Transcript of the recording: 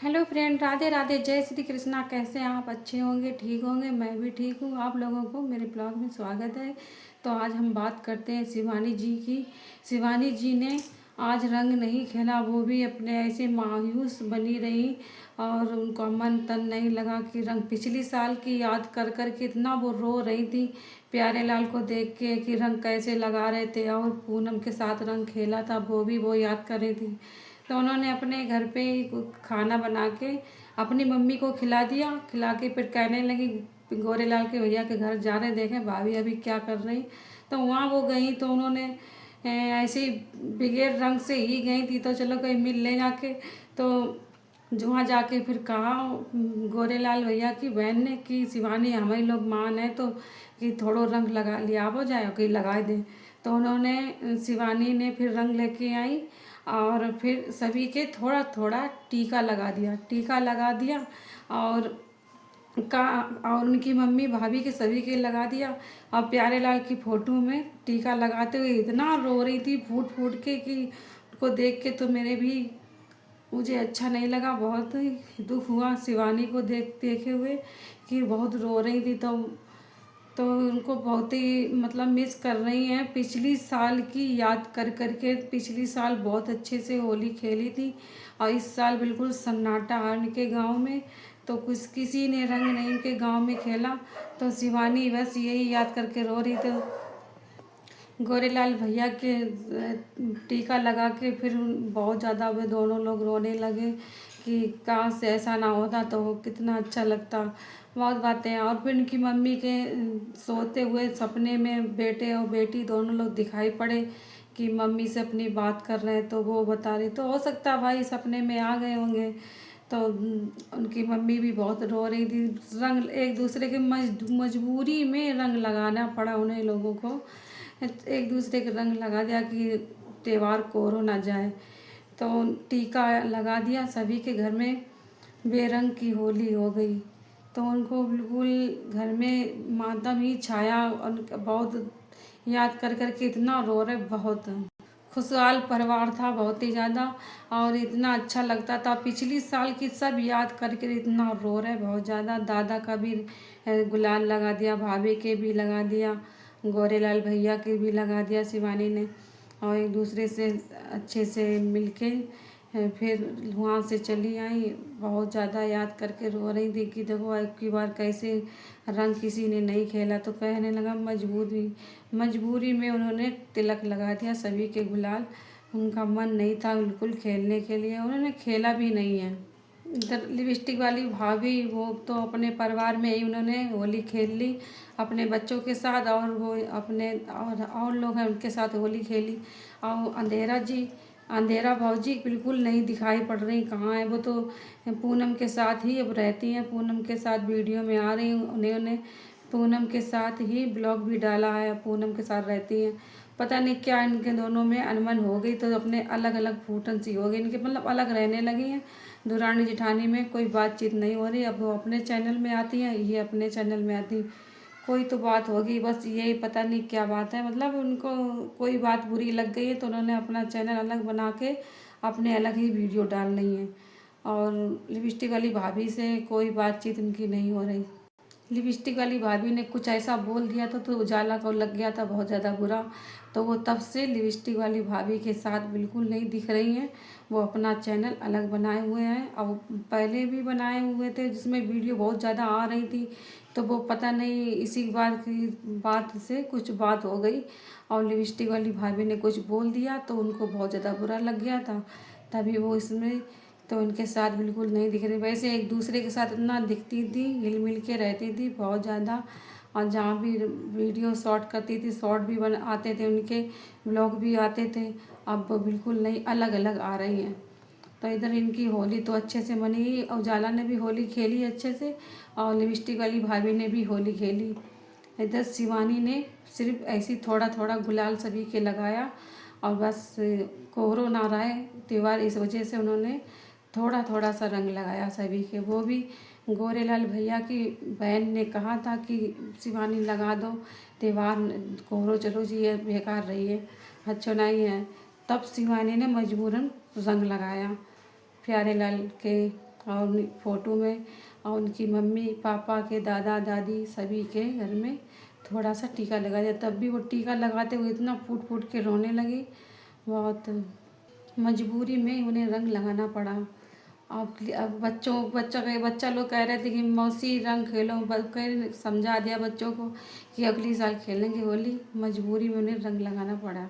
Hello friend, Radhe Radhe, जय श्री कृष्णा। कैसे हैं आप? अच्छे होंगे, ठीक होंगे। मैं भी ठीक हूँ। आप लोगों को मेरे ब्लॉग में स्वागत है। तो आज हम बात करते हैं शिवानी जी की। शिवानी जी ने आज रंग नहीं खेला, वो भी अपने ऐसे मायूस बनी रही और उनका मन तन नहीं लगा कि रंग पिछली साल की याद कर कर के इतना वो रो रही थी प्यारे लाल को देख के कि रंग कैसे लगा रहे थे और पूनम के साथ रंग खेला था, वो भी वो याद कर रही थी। तो उन्होंने अपने घर पे ही खाना बना के अपनी मम्मी को खिला दिया। खिला के फिर कहने लगी गोरेलाल के भैया के घर जा रहे, देखें भाभी अभी क्या कर रही। तो वहाँ वो गई तो उन्होंने ऐसे ही बगैर रंग से ही गई थी, तो चलो कहीं मिल ले जाके। तो वहाँ जाके फिर कहा गोरेलाल भैया की बहन ने कि शिवानी हमारी लोग मान है तो कि थोड़ो रंग लगा लिया हो जाए कि लगा दें। तो उन्होंने शिवानी ने फिर रंग लेके आई और फिर सभी के थोड़ा थोड़ा टीका लगा दिया। टीका लगा दिया और का और उनकी मम्मी भाभी के सभी के लगा दिया। और प्यारे लाल की फ़ोटो में टीका लगाते हुए इतना रो रही थी फूट फूट के कि उनको देख के तो मुझे अच्छा नहीं लगा। बहुत ही दुख हुआ शिवानी को देखे हुए कि बहुत रो रही थी। तो उनको बहुत ही मतलब मिस कर रही हैं। पिछली साल की याद कर कर के पिछली साल बहुत अच्छे से होली खेली थी और इस साल बिल्कुल सन्नाटा है उनके गांव में। तो कुछ किसी ने रंग नहीं उनके गांव में खेला। तो शिवानी बस यही याद करके रो रही। तो गोरेलाल भैया के टीका लगा के फिर बहुत ज़्यादा वे दोनों लोग रोने लगे कि काश ऐसा ना होता तो कितना अच्छा लगता। बहुत बातें। और फिर उनकी मम्मी के सोते हुए सपने में बेटे और बेटी दोनों लोग दिखाई पड़े कि मम्मी से अपनी बात कर रहे हैं। तो वो बता रही, तो हो सकता है भाई सपने में आ गए होंगे। तो उनकी मम्मी भी बहुत रो रही थी। रंग एक दूसरे के मजबूरी में रंग लगाना पड़ा उन्हें लोगों को। एक दूसरे के रंग लगा दिया कि त्योहार कोरो ना जाए। तो टीका लगा दिया सभी के घर में, बेरंग की होली हो गई। तो उनको बिल्कुल घर में मातम ही छाया। उनका बहुत याद कर कर के इतना रो रहे, बहुत खुशहाल परिवार था बहुत ही ज़्यादा और इतना अच्छा लगता था। पिछली साल की सब याद करके इतना रो रहे बहुत ज़्यादा। दादा का भी गुलाल लगा दिया, भाभी के भी लगा दिया, गोरेलाल भैया के भी लगा दिया शिवानी ने। और एक दूसरे से अच्छे से मिलके फिर वहाँ से चली आई। बहुत ज़्यादा याद करके रो रही थी कि देखो अब की बार कैसे रंग किसी ने नहीं खेला। तो कहने लगा मजबूरी में उन्होंने तिलक लगा दिया सभी के गुलाल। उनका मन नहीं था बिल्कुल खेलने के लिए, उन्होंने खेला भी नहीं है। इधर लिपस्टिक वाली भाभी वो तो अपने परिवार में ही उन्होंने होली खेल ली अपने बच्चों के साथ और वो अपने और लोग हैं उनके साथ होली खेली। और अंधेरा भाजी बिल्कुल नहीं दिखाई पड़ रही, कहाँ है वो। तो पूनम के साथ ही अब रहती हैं, पूनम के साथ वीडियो में आ रही। उन्होंने पूनम के साथ ही ब्लॉग भी डाला है, पूनम के साथ रहती हैं। पता नहीं क्या इनके दोनों में अनबन हो गई तो अपने अलग अलग फूटन सी हो गई इनके, मतलब अलग रहने लगी हैं। दुरानी जिठानी में कोई बातचीत नहीं हो रही। अब वो अपने चैनल में आती हैं, ये अपने चैनल में आती। कोई तो बात होगी, बस यही पता नहीं क्या बात है। मतलब उनको कोई बात बुरी लग गई है तो उन्होंने अपना चैनल अलग बना के अपने अलग ही वीडियो डाल रही हैं। और लिपस्टिक वाली भाभी से कोई बातचीत उनकी नहीं हो रही। लिपस्टिक वाली भाभी ने कुछ ऐसा बोल दिया था तो उजाला को लग गया था बहुत ज़्यादा बुरा। तो वो तब से लिपस्टिक वाली भाभी के साथ बिल्कुल नहीं दिख रही हैं। वो अपना चैनल अलग बनाए हुए हैं। अब पहले भी बनाए हुए थे जिसमें वीडियो बहुत ज़्यादा आ रही थी। तो वो पता नहीं इसी बात से कुछ बात हो गई और लिपस्टिक वाली भाभी ने कुछ बोल दिया तो उनको बहुत ज़्यादा बुरा लग गया था। तभी वो इसमें तो इनके साथ बिल्कुल नहीं दिख रही। वैसे एक दूसरे के साथ इतना दिखती थी, हिल मिल के रहती थी बहुत ज़्यादा। और जहाँ भी वीडियो शॉट करती थी, शॉर्ट भी आते थे उनके, व्लॉग भी आते थे। अब वो बिल्कुल नहीं, अलग अलग आ रही हैं। तो इधर इनकी होली तो अच्छे से मनी। उजाला ने भी होली खेली अच्छे से और लिपस्टिक वाली भाभी ने भी होली खेली। इधर शिवानी ने सिर्फ ऐसी थोड़ा थोड़ा गुलाल सभी के लगाया और बस कोहरो ना रहे त्यौहार, इस वजह से उन्होंने थोड़ा थोड़ा सा रंग लगाया सभी के। वो भी गोरेलाल भैया की बहन ने कहा था कि शिवानी लगा दो त्यौहार, कोहरो चलो जी ये बेकार रही है, अच्छा नहीं है। तब शिवानी ने मजबूरन रंग लगाया प्यारे लाल के और फ़ोटो में और उनकी मम्मी पापा के दादा दादी सभी के घर में थोड़ा सा टीका लगा दिया। तब भी वो टीका लगाते हुए इतना फूट फूट के रोने लगी। बहुत मजबूरी में उन्हें रंग लगाना पड़ा। अब बच्चा लोग कह रहे थे कि मौसी रंग खेलो, समझा दिया बच्चों को कि अगली साल खेलेंगे होली। मजबूरी में उन्हें रंग लगाना पड़ा।